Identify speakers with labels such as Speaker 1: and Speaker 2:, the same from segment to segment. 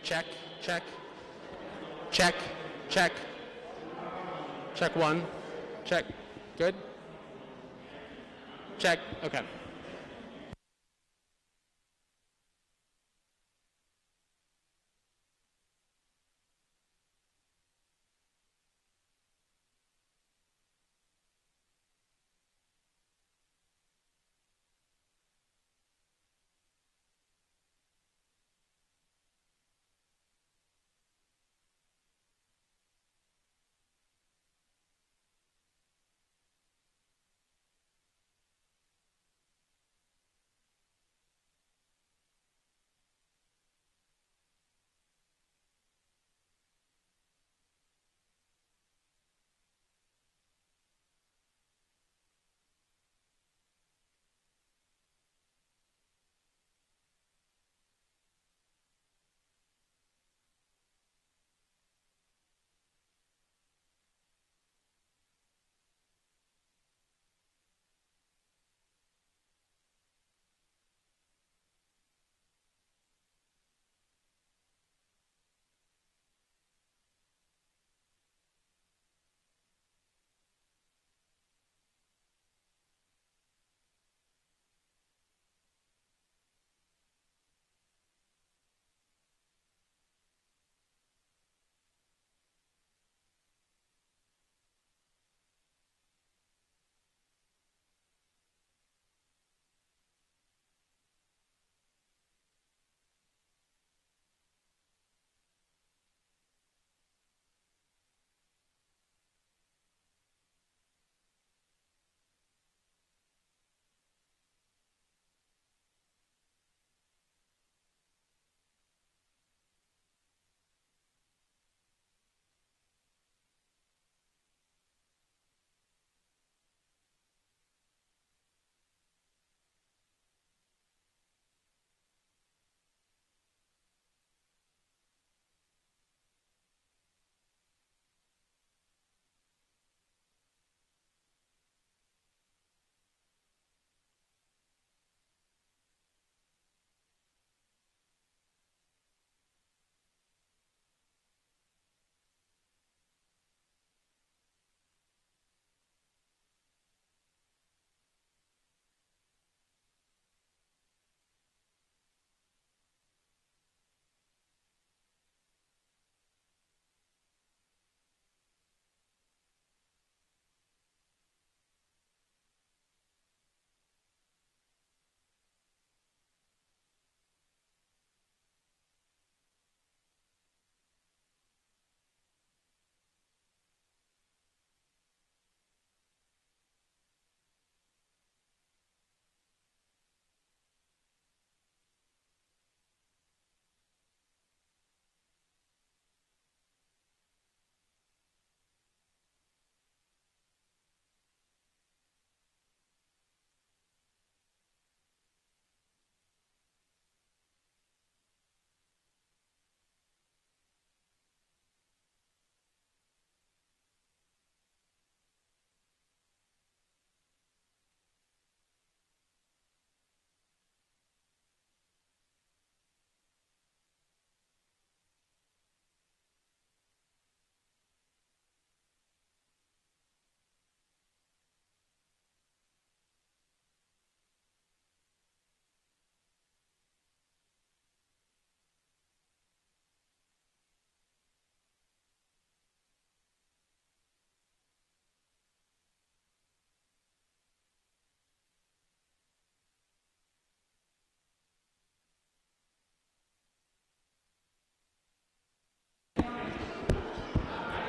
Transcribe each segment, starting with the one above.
Speaker 1: Check, check, check, check. Check one, check. Good? Check, okay.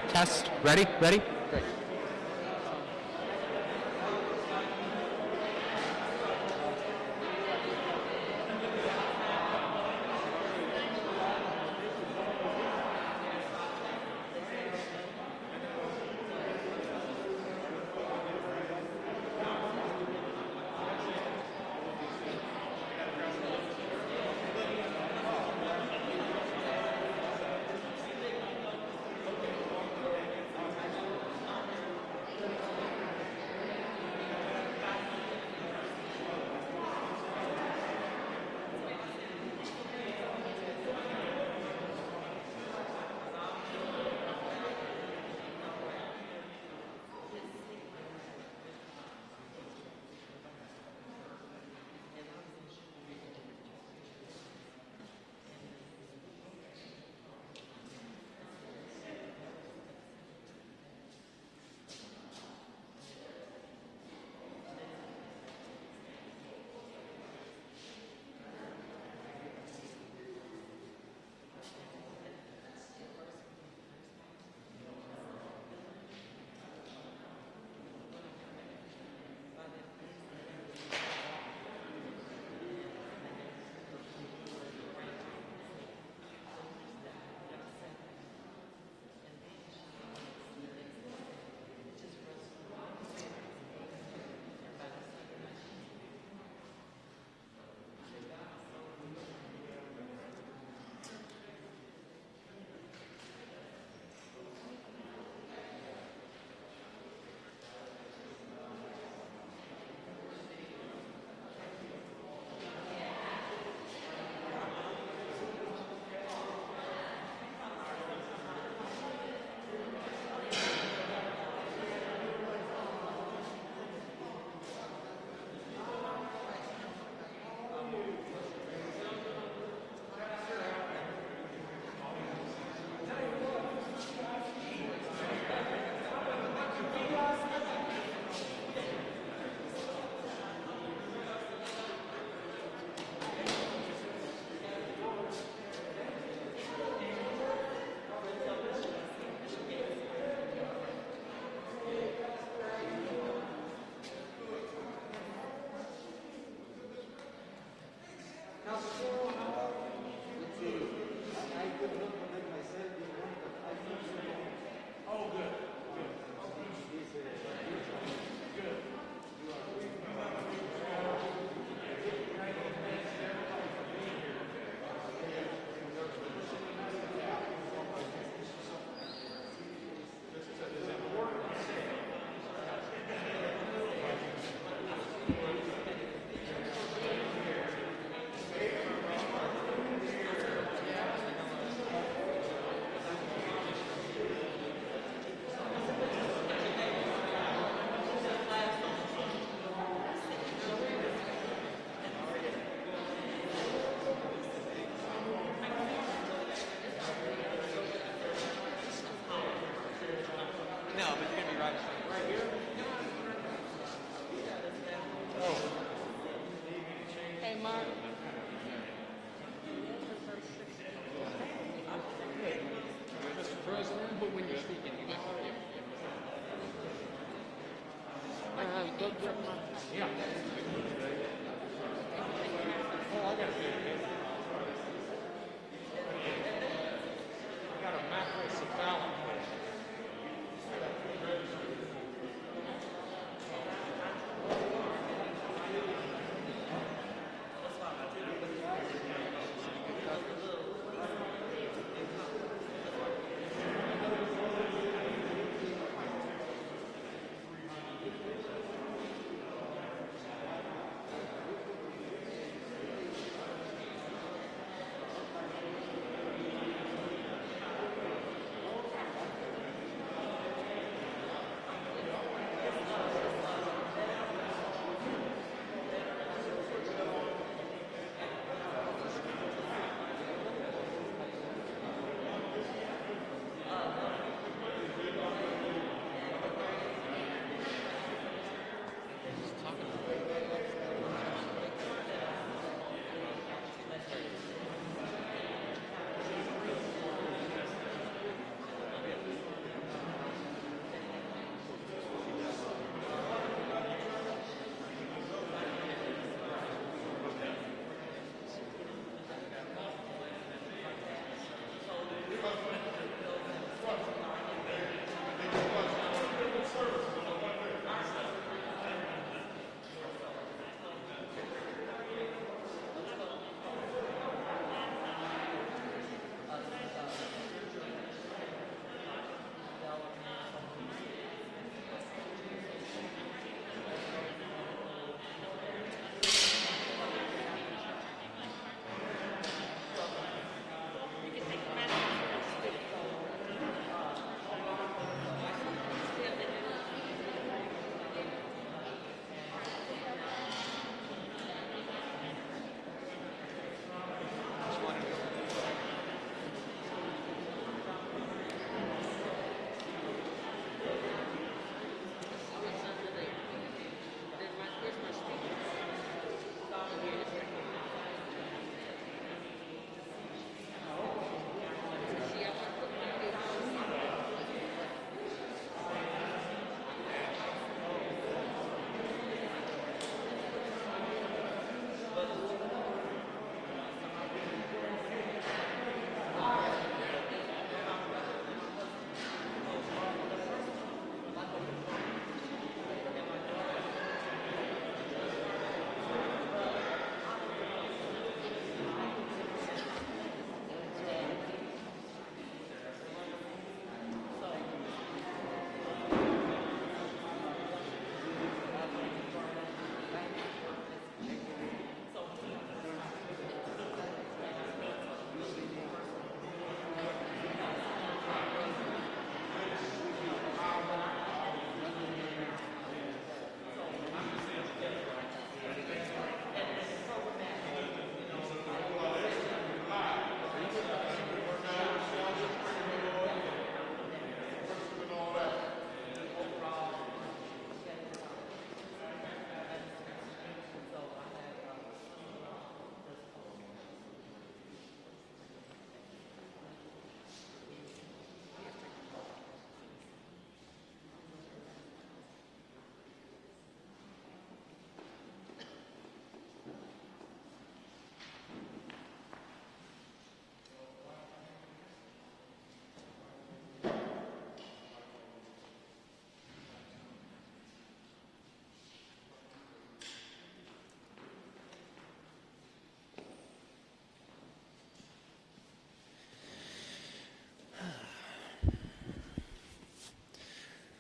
Speaker 1: Test, ready, ready? Great.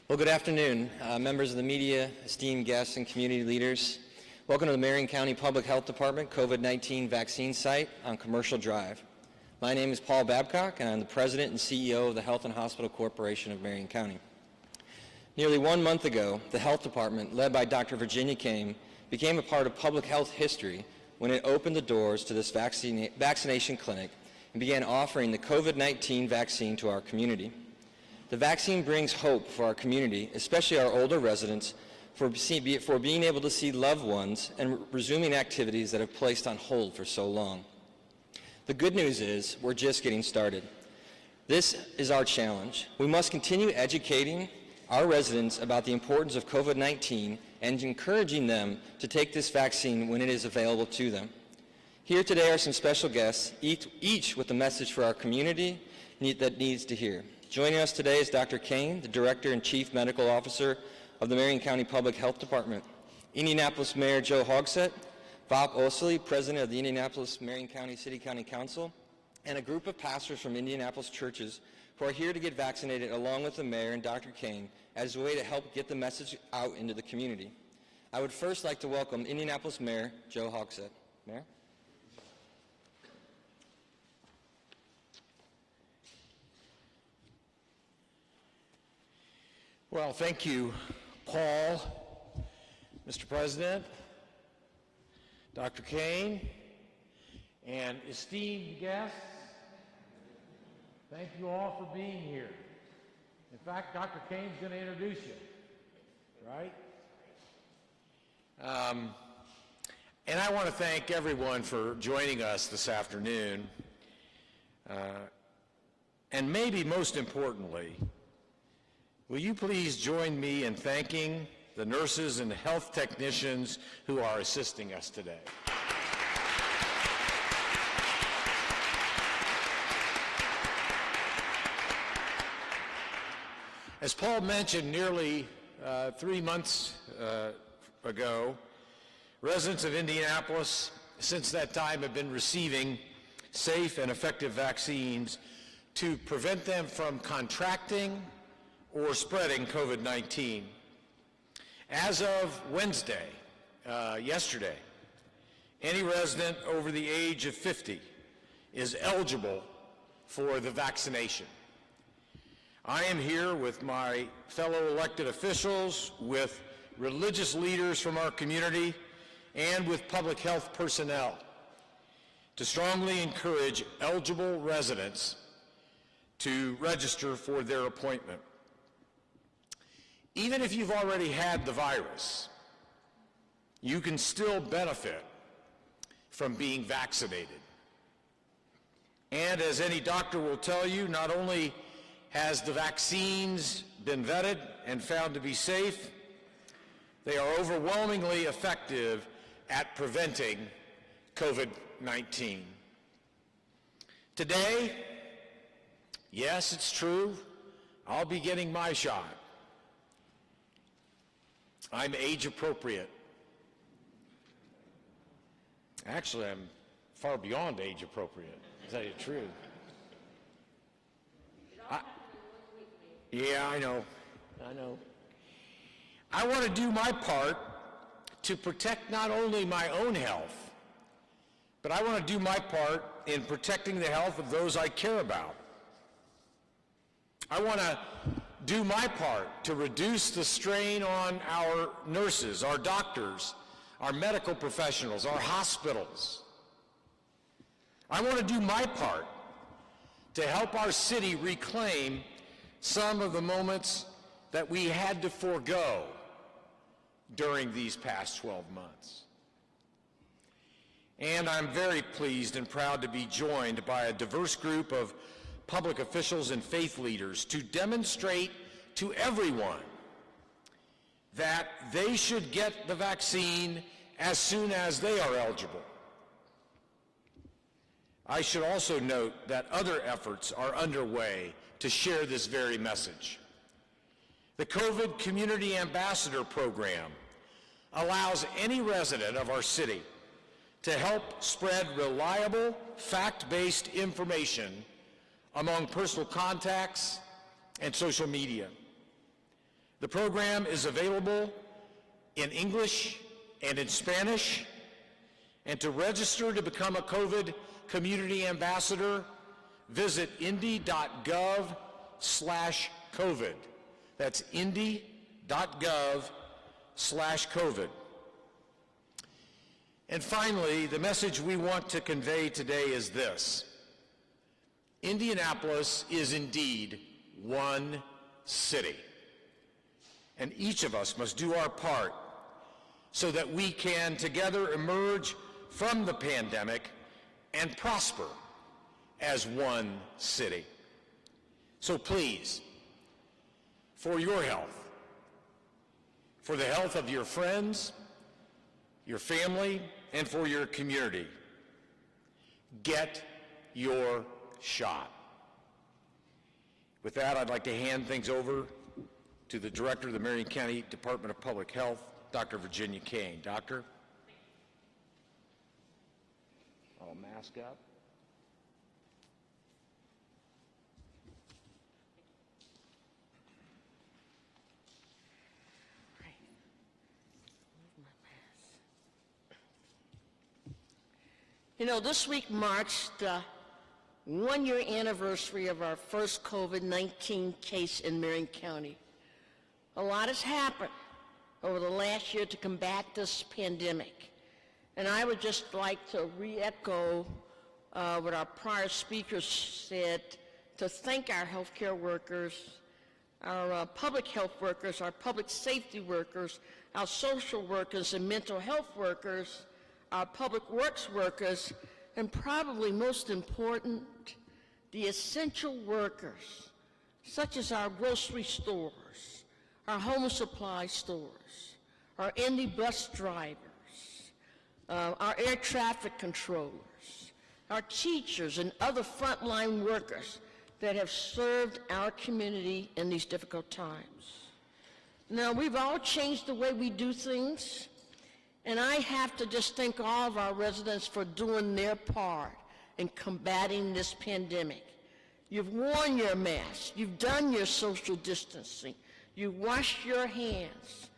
Speaker 2: Well, good afternoon, members of the media, esteemed guests, and community leaders. Welcome to the Marion County Public Health Department COVID-19 vaccine site on Commercial Drive. My name is Paul Babcock, and I'm the President and CEO of the Health and Hospital Corporation of Marion County. Nearly 1 month ago, the Health Department, led by Dr. Virginia Kame, became a part of public health history when it opened the doors to this vaccination clinic and began offering the COVID-19 vaccine to our community. The vaccine brings hope for our community, especially our older residents, for being able to see loved ones and resuming activities that have placed on hold for so long. The good news is we're just getting started. This is our challenge. We must continue educating our residents about the importance of COVID-19 and encouraging them to take this vaccine when it is available to them. Here today are some special guests, each with a message for our community that needs to hear. Joining us today is Dr. Kane, the Director and Chief Medical Officer of the Marion County Public Health Department, Indianapolis Mayor Joe Hogsett, Bob Osley, President of the Indianapolis-Marion County City-County Council, and a group of pastors from Indianapolis churches who are here to get vaccinated along with the Mayor and Dr. Kane as a way to help get the message out into the community. I would first like to welcome Indianapolis Mayor Joe Hogsett. Mayor?
Speaker 3: Well, thank you, Paul, Mr. President, Dr. Kane, and esteemed guests. Thank you all for being here. In fact, Dr. Kane's going to introduce you, right? And I want to thank everyone for joining us this afternoon. And maybe most importantly, will you please join me in thanking the nurses and health technicians who are assisting us today. As Paul mentioned nearly 3 months ago, residents of Indianapolis since that time have been receiving safe and effective vaccines to prevent them from contracting or spreading COVID-19. As of Wednesday, yesterday, any resident over the age of 50 is eligible for the vaccination. I am here with my fellow elected officials, with religious leaders from our community, and with public health personnel to strongly encourage eligible residents to register for their appointment. Even if you've already had the virus, you can still benefit from being vaccinated. And as any doctor will tell you, not only has the vaccines been vetted and found to be safe, they are overwhelmingly effective at preventing COVID-19. Today, yes, it's true, I'll be getting my shot. I'm age appropriate. Actually, I'm far beyond age appropriate, to tell you the truth. Yeah, I know. I want to do my part to protect not only my own health, but I want to do my part in protecting the health of those I care about. I want to do my part to reduce the strain on our nurses, our doctors, our medical professionals, our hospitals. I want to do my part to help our city reclaim some of the moments that we had to forego during these past 12 months. And I'm very pleased and proud to be joined by a diverse group of public officials and faith leaders to demonstrate to everyone that they should get the vaccine as soon as they are eligible. I should also note that other efforts are underway to share this very message. The COVID Community Ambassador Program allows any resident of our city to help spread reliable, fact-based information among personal contacts and social media. The program is available in English and in Spanish, and to register to become a COVID Community Ambassador, visit indy.gov/COVID. That's indy.gov/COVID. And finally, the message we want to convey today is this: Indianapolis is indeed one city, and each of us must do our part so that we can together emerge from the pandemic and prosper as one city. So please, for your health, for the health of your friends, your family, and for your community. Get your shot. With that, I'd like to hand things over to the Director of the Marion County Department of Public Health, Dr. Virginia Kane. Doctor? All mask up.
Speaker 4: You know, this week marks the one-year anniversary of our first COVID-19 case in Marion County. A lot has happened over the last year to combat this pandemic. And I would just like to re-echo what our prior speakers said, to thank our healthcare workers, our public health workers, our public safety workers, our social workers and mental health workers, our public works workers, and probably most important, the essential workers, such as our grocery stores, our home supply stores, our Indy bus drivers, our air traffic controllers, our teachers and other frontline workers that have served our community in these difficult times. Now, we've all changed the way we do things, and I have to just thank all of our residents for doing their part in combating this pandemic. You've worn your mask, you've done your social distancing, you've washed your hands,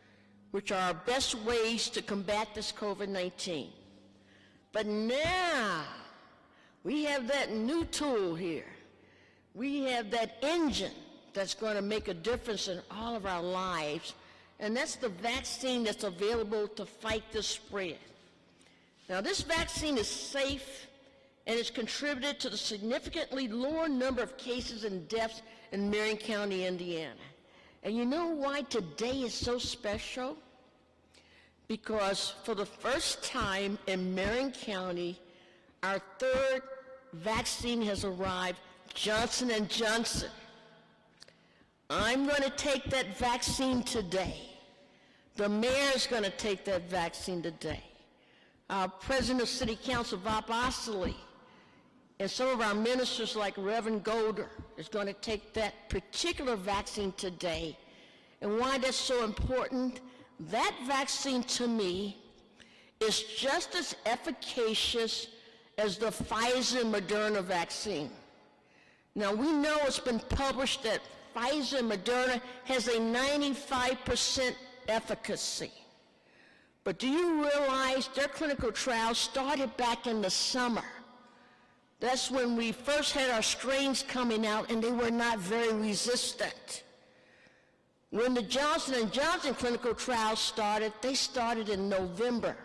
Speaker 4: which are our best ways to combat this COVID-19. But now, we have that new tool here. We have that engine that's going to make a difference in all of our lives, and that's the vaccine that's available to fight this spread. Now, this vaccine is safe, and it's contributed to the significantly lower number of cases and deaths in Marion County, Indiana. And you know why today is so special? Because for the first time in Marion County, our third vaccine has arrived, Johnson & Johnson. I'm going to take that vaccine today. The mayor's going to take that vaccine today. Our president of City Council, Bob Ostley, and some of our ministers like Reverend Golder is going to take that particular vaccine today. And why that's so important, that vaccine to me is just as efficacious as the Pfizer Moderna vaccine. Now, we know it's been published that Pfizer and Moderna has a 95% efficacy. But do you realize their clinical trials started back in the summer? That's when we first had our strains coming out, and they were not very resistant. When the Johnson & Johnson clinical trials started, they started in November.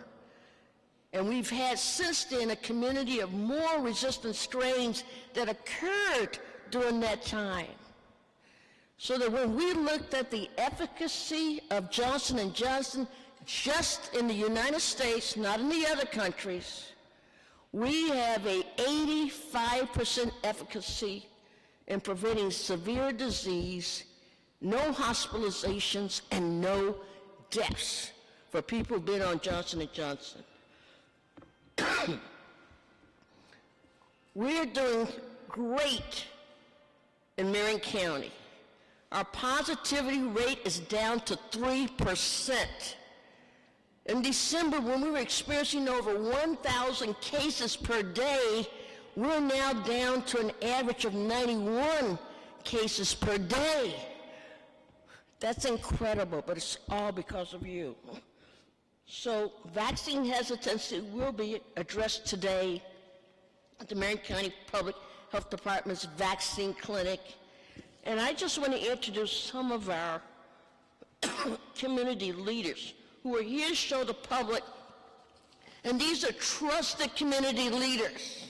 Speaker 4: And we've had since then a community of more resistant strains that occurred during that time. So that when we looked at the efficacy of Johnson & Johnson just in the United States, not in the other countries, we have a 85% efficacy in preventing severe disease, no hospitalizations, and no deaths for people who've been on Johnson & Johnson. We're doing great in Marion County. Our positivity rate is down to 3%. In December, when we were experiencing over 1,000 cases per day, we're now down to an average of 91 cases per day. That's incredible, but it's all because of you. So vaccine hesitancy will be addressed today at the Marion County Public Health Department's vaccine clinic. And I just want to introduce some of our community leaders who are here to show the public. And these are trusted community leaders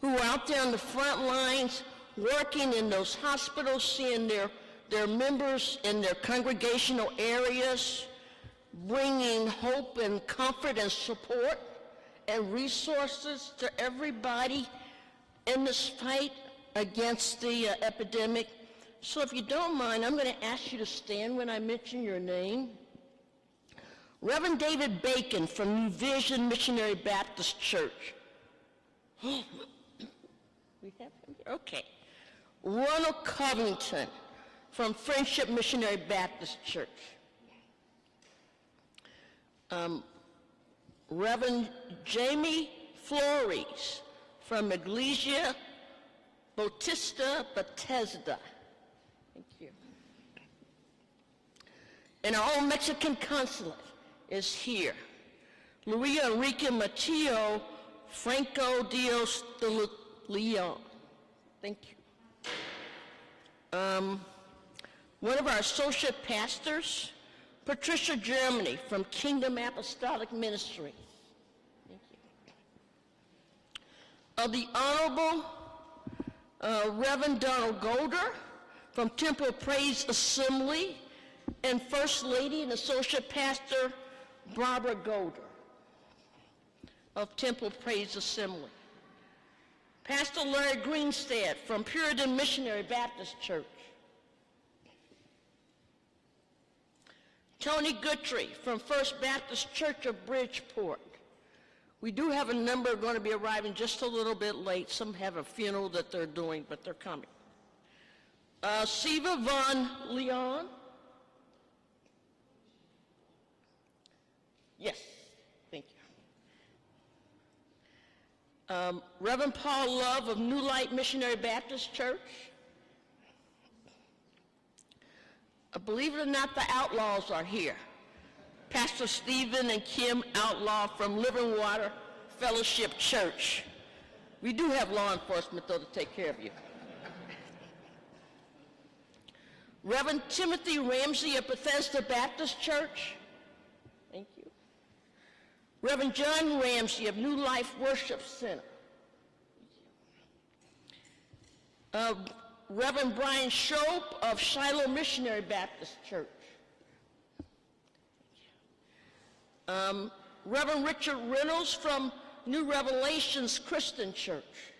Speaker 4: who are out there on the front lines, working in those hospitals, seeing their members in their congregational areas, bringing hope and comfort and support and resources to everybody in this fight against the epidemic. So if you don't mind, I'm going to ask you to stand when I mention your name. Reverend David Bacon from New Vision Missionary Baptist Church. We have him here? Okay. Ronald Covington from Friendship Missionary Baptist Church. Reverend Jamie Flores from Iglesia Bautista Bethesda. Thank you. And our own Mexican consulate is here. Luria Enrique Matillo Franco Dios de Leon. Thank you. One of our associate pastors, Patricia Germany from Kingdom Apostolic Ministry. Thank you. The Honorable Reverend Donald Golder from Temple Praise Assembly, and First Lady and Associate Pastor Barbara Golder of Temple Praise Assembly. Pastor Larry Greenstead from Puritan Missionary Baptist Church. Tony Guthrie from First Baptist Church of Bridgeport. We do have a number going to be arriving just a little bit late. Some have a funeral that they're doing, but they're coming. Siva Von Leon. Yes, thank you. Reverend Paul Love of New Light Missionary Baptist Church. Believe it or not, the Outlaws are here. Pastor Stephen and Kim Outlaw from Living Water Fellowship Church. We do have law enforcement, though, to take care of you. Reverend Timothy Ramsey of Bethesda Baptist Church. Thank you. Reverend John Ramsey of New Life Worship Center. Reverend Brian Shope of Shiloh Missionary Baptist Church. Reverend Richard Reynolds from New Revelations Christian Church.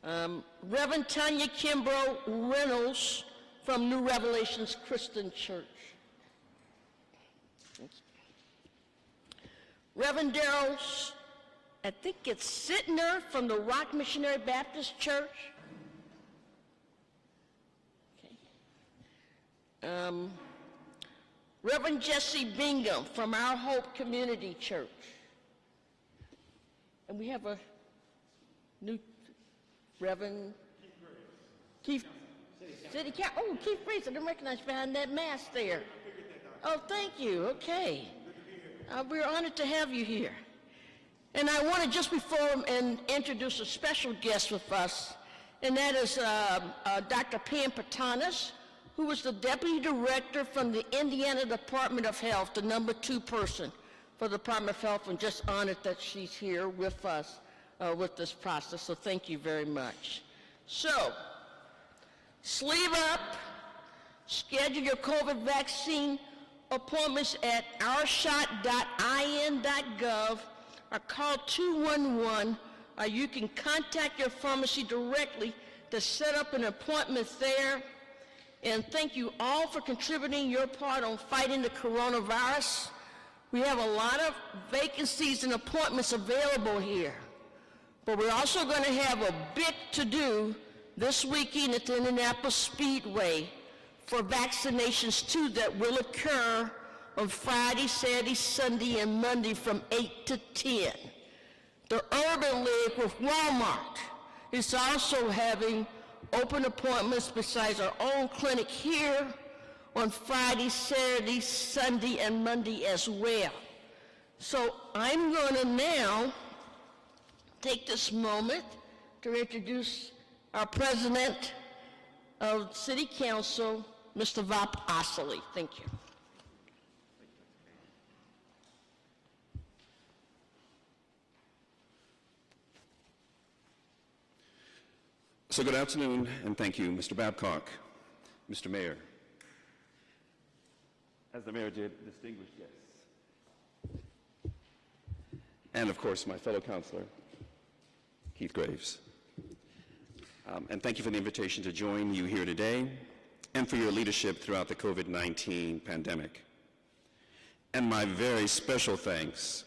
Speaker 4: Reverend Tanya Kimbrough Reynolds from New Revelations Christian Church. Reverend Darrell, I think it's Sittner from the Rock Missionary Baptist Church. Okay. Reverend Jesse Bingham from Our Hope Community Church. And we have a new Reverend Keith City Council. Oh, Keith Reese, I didn't recognize behind that mask there. Oh, thank you. Okay. We're honored to have you here. And I want to just before and introduce a special guest with us, and that is Dr. Pam Patanas, who was the Deputy Director from the Indiana Department of Health, the #2 person for the Department of Health, and just honored that she's here with us with this process, so thank you very much. So, sleeve up, schedule your COVID vaccine appointments at ourshot.in.gov or call 211, or you can contact your pharmacy directly to set up an appointment there. And thank you all for contributing your part on fighting the coronavirus. We have a lot of vacancies and appointments available here. But we're also going to have a big to-do this weekend at the Indianapolis Speedway for vaccinations too that will occur on Friday, Saturday, Sunday, and Monday from 8 to 10. The Urban League with Walmart is also having open appointments besides our own clinic here on Friday, Saturday, Sunday, and Monday as well. So I'm going to now take this moment to introduce our President of City Council, Mr. Vop Osili. Thank you.
Speaker 5: So good afternoon, and thank you, Mr. Babcock, Mr. Mayor. As the mayor did, distinguished guests. And of course, my fellow counselor, Keith Graves. And thank you for the invitation to join you here today and for your leadership throughout the COVID-19 pandemic. And my very special thanks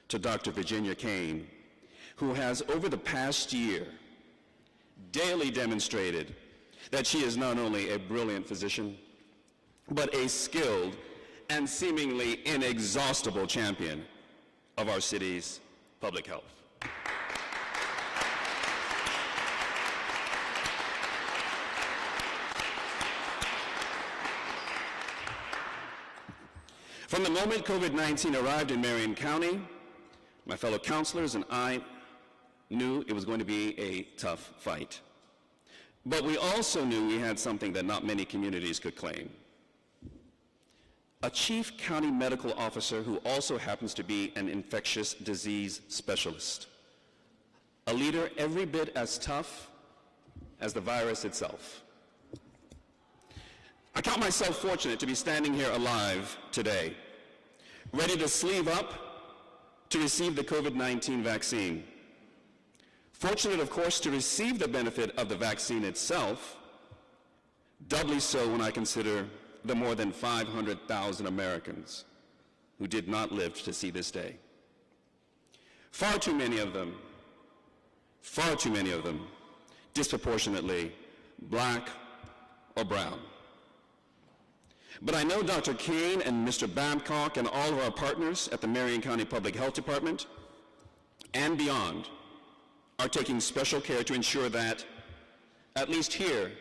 Speaker 5: to Dr. Virginia Kane, who has over the past year daily demonstrated that she is not only a brilliant physician, but a skilled and seemingly inexhaustible champion of our city's public health. From the moment COVID-19 arrived in Marion County, my fellow counselors and I knew it was going to be a tough fight. But we also knew we had something that not many communities could claim. A chief county medical officer who also happens to be an infectious disease specialist. A leader every bit as tough as the virus itself. I count myself fortunate to be standing here alive today, ready to sleeve up to receive the COVID-19 vaccine. Fortunate, of course, to receive the benefit of the vaccine itself, doubly so when I consider the more than 500,000 Americans who did not live to see this day. Far too many of them, disproportionately black or brown. But I know Dr. Kane and Mr. Babcock and all of our partners at the Marion County Public Health Department and beyond are taking special care to ensure that, at least here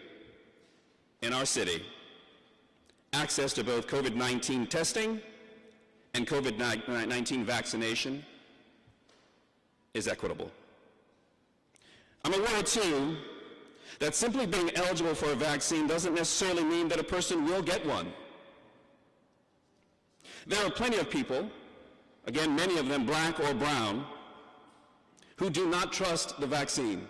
Speaker 5: in our city, access to both COVID-19 testing and COVID-19 vaccination is equitable. I'm aware, too, that simply being eligible for a vaccine doesn't necessarily mean that a person will get one. There are plenty of people, again, many of them black or brown, who do not trust the vaccine,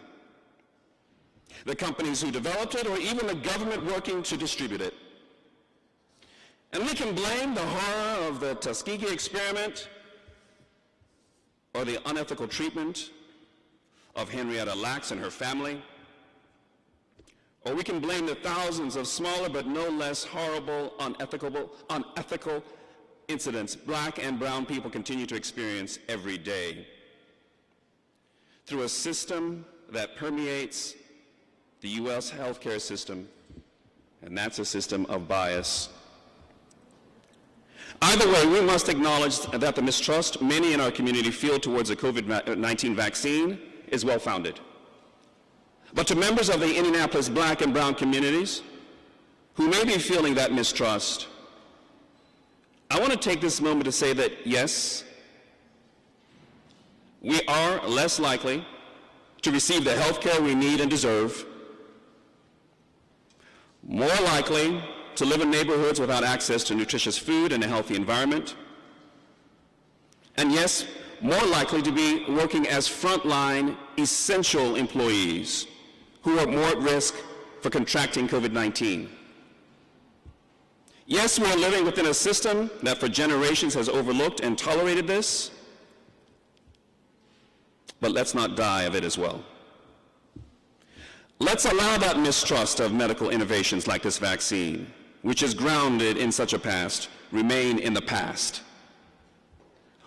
Speaker 5: the companies who developed it, or even the government working to distribute it. And we can blame the horror of the Tuskegee experiment or the unethical treatment of Henrietta Lacks and her family, or we can blame the thousands of smaller but no less horrible, unethical incidents black and brown people continue to experience every day through a system that permeates the U.S. healthcare system, and that's a system of bias. Either way, we must acknowledge that the mistrust many in our community feel towards the COVID-19 vaccine is well-founded. But to members of the Indianapolis black and brown communities who may be feeling that mistrust, I want to take this moment to say that, yes, we are less likely to receive the health care we need and deserve, more likely to live in neighborhoods without access to nutritious food and a healthy environment, and yes, more likely to be working as frontline essential employees who are more at risk for contracting COVID-19. Yes, we are living within a system that for generations has overlooked and tolerated this, but let's not die of it as well. Let's allow that mistrust of medical innovations like this vaccine, which is grounded in such a past, remain in the past.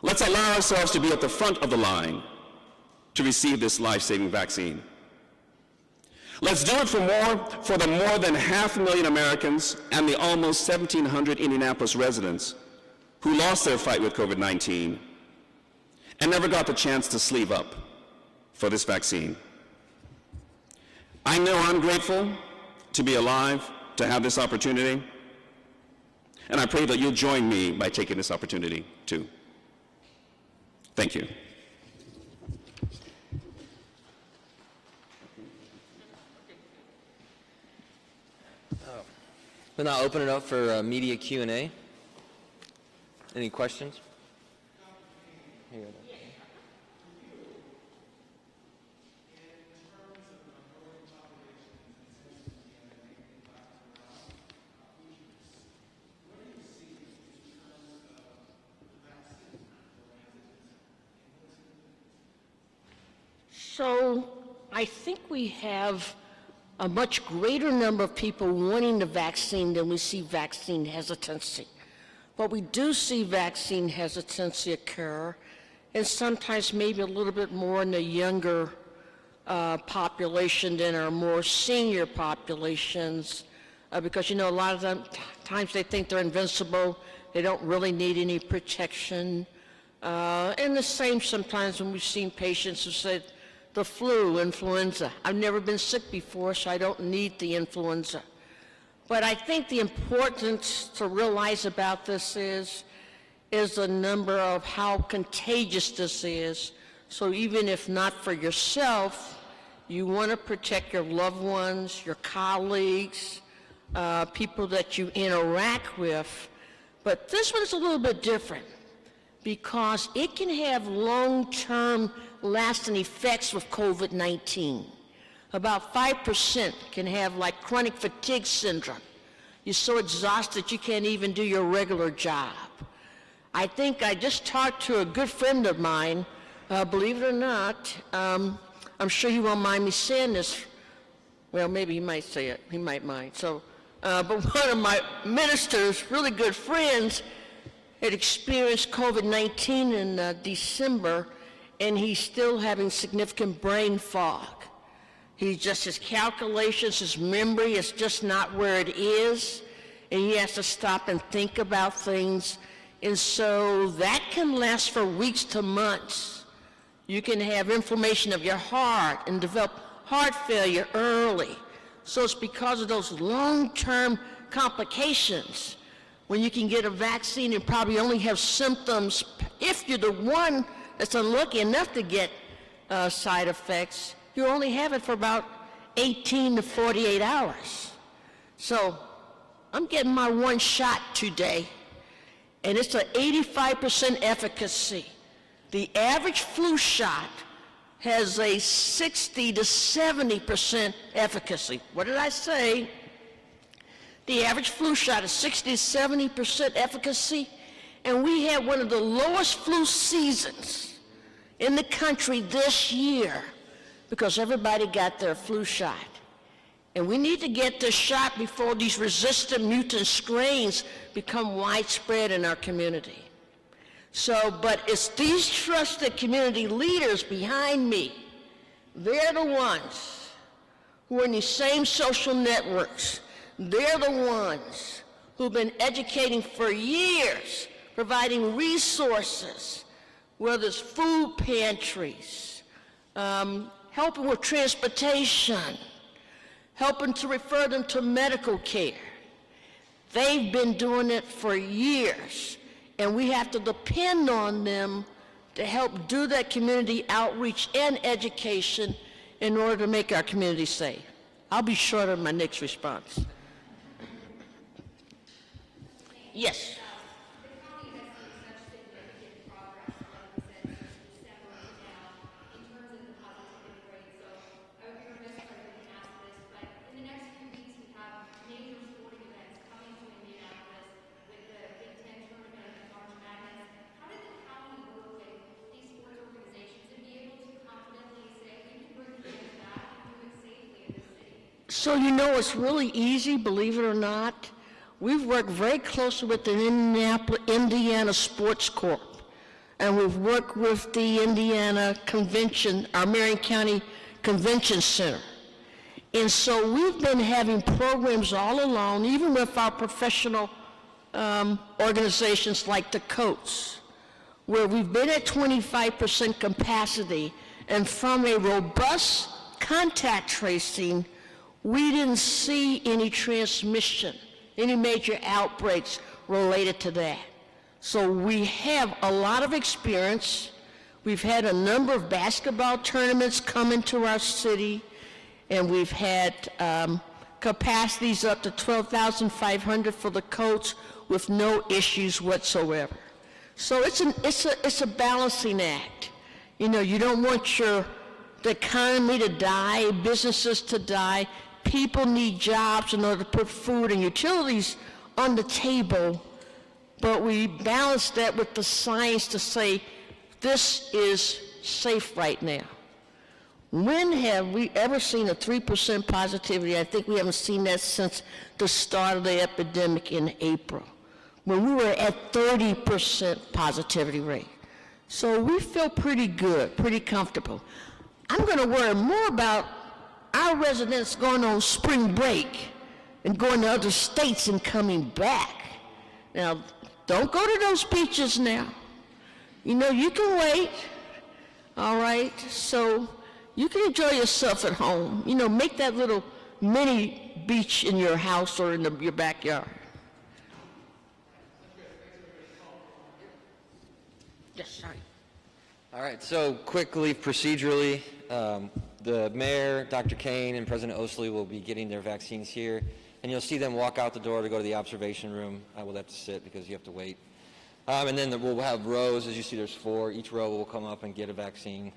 Speaker 5: Let's allow ourselves to be at the front of the line to receive this life-saving vaccine. Let's do it for the more than 500,000 Americans and the almost 1,700 Indianapolis residents who lost their fight with COVID-19 and never got the chance to sleeve up for this vaccine. I know I'm grateful to be alive, to have this opportunity, and I pray that you'll join me by taking this opportunity too. Thank you.
Speaker 2: We'll now open it up for media Q&A. Any questions? Here you go.
Speaker 4: So I think we have a much greater number of people wanting the vaccine than we see vaccine hesitancy. But we do see vaccine hesitancy occur, and sometimes maybe a little bit more in the younger population than our more senior populations, because, you know, a lot of them, times they think they're invincible, they don't really need any protection. And the same sometimes when we've seen patients who said, the flu, influenza. I've never been sick before, so I don't need the influenza. But I think the importance to realize about this is the number of how contagious this is. So even if not for yourself, you want to protect your loved ones, your colleagues, people that you interact with. But this one is a little bit different because it can have long-term lasting effects with COVID-19. About 5% can have like chronic fatigue syndrome. You're so exhausted you can't even do your regular job. I think I just talked to a good friend of mine, believe it or not, I'm sure you won't mind me saying this. Well, maybe he might say it, he might mind. So, but one of my ministers, really good friends, had experienced COVID-19 in December, and he's still having significant brain fog. His calculations, his memory is just not where it is, and he has to stop and think about things. And so that can last for weeks to months. You can have inflammation of your heart and develop heart failure early. So it's because of those long-term complications. When you can get a vaccine and probably only have symptoms, if you're the one that's unlucky enough to get side effects, you only have it for about 18 to 48 hours. So I'm getting my one shot today, and it's an 85% efficacy. The average flu shot has a 60 to 70% efficacy. What did I say? The average flu shot is 60 to 70% efficacy, and we had one of the lowest flu seasons in the country this year because everybody got their flu shot. And we need to get this shot before these resistant mutant strains become widespread in our community. So, but it's these trusted community leaders behind me. They're the ones who are in these same social networks. They're the ones who've been educating for years, providing resources, whether it's food pantries, helping with transportation, helping to refer them to medical care. They've been doing it for years, and we have to depend on them to help do that community outreach and education in order to make our community safe. I'll be short on my next response. Yes. So you know, it's really easy, believe it or not. We've worked very closely with the Indiana Sports Corp, and we've worked with the Indiana Convention, our Marion County Convention Center. And so we've been having programs all along, even with our professional organizations like the Coats, where we've been at 25% capacity, and from a robust contact tracing, we didn't see any transmission, any major outbreaks related to that. So we have a lot of experience. We've had a number of basketball tournaments come into our city, and we've had capacities up to 12,500 for the Coats with no issues whatsoever. So it's a balancing act. You know, you don't want the economy to die, businesses to die. People need jobs in order to put food and utilities on the table, but we balance that with the science to say this is safe right now. When have we ever seen a 3% positivity? I think we haven't seen that since the start of the epidemic in April. when we were at 30% positivity rate. So we feel pretty good, pretty comfortable. I'm going to worry more about our residents going on spring break and going to other states and coming back. Now, don't go to those beaches now. You know, you can wait, all right? So you can enjoy yourself at home. You know, make that little mini beach in your house or in your backyard. Yes, sorry.
Speaker 2: All right, so quickly, procedurally, the mayor, Dr. Kane, and President Osley will be getting their vaccines here, and you'll see them walk out the door to go to the observation room. I will have to sit because you have to wait. And then we'll have rows. As you see, there's 4. Each row will come up and get a vaccine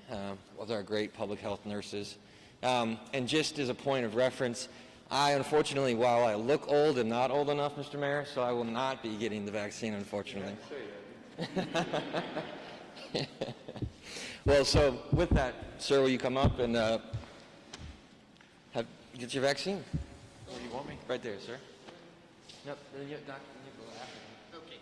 Speaker 2: with our great public health nurses. And just as a point of reference, I, unfortunately, while I look old, am not old enough, Mr. Mayor, so I will not be getting the vaccine, unfortunately. Well, so with that, sir, will you come up and get your vaccine?
Speaker 3: Where do you want me?
Speaker 2: Right there, sir. Nope, doctor, you go after me.
Speaker 4: Okay.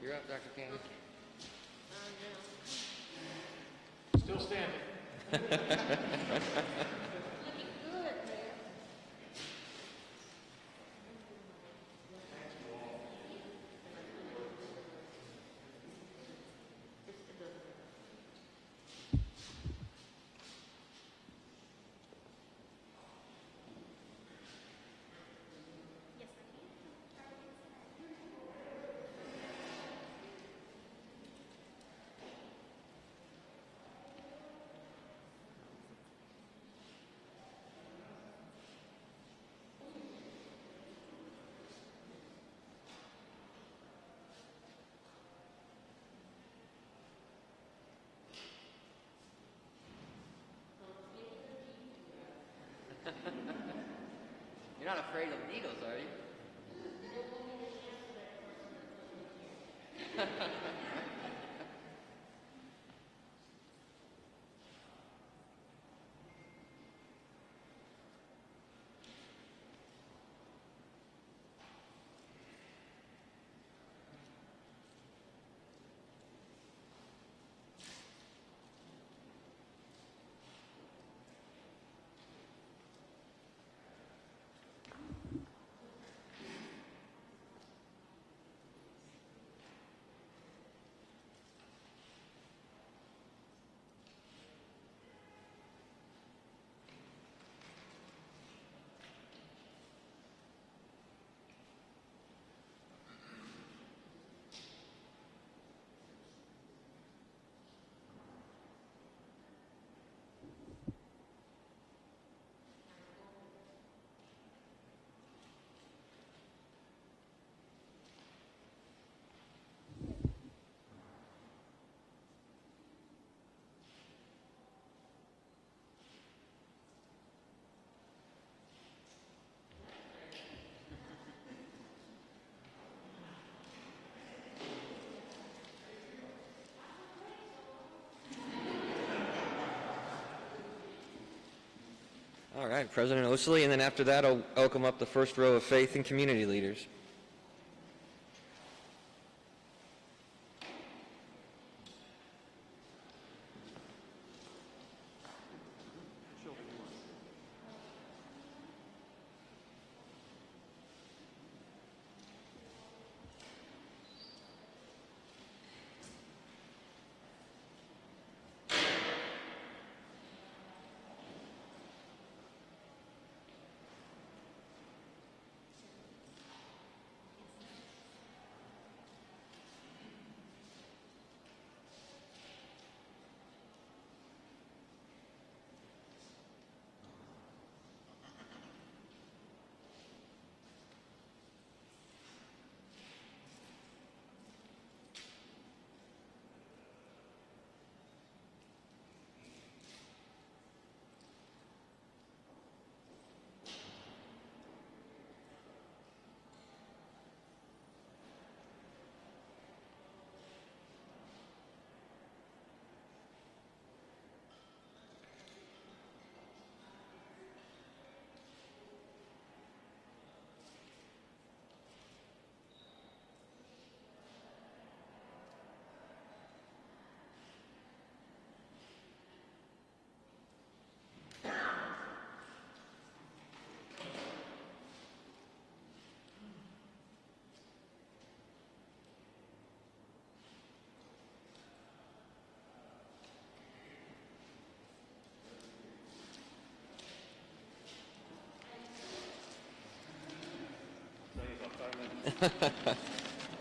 Speaker 2: You're up, Dr. Kane.
Speaker 3: Still standing.
Speaker 2: You're not afraid of needles, are you? All right, President Osili, and then after that, I'll welcome up the first row of faith and community leaders.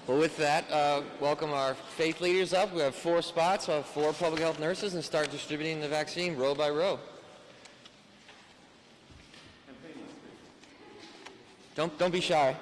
Speaker 2: Well, with that, welcome our faith leaders up. We have 4 spots. We'll have 4 public health nurses and start distributing the vaccine row by row. Don't be shy.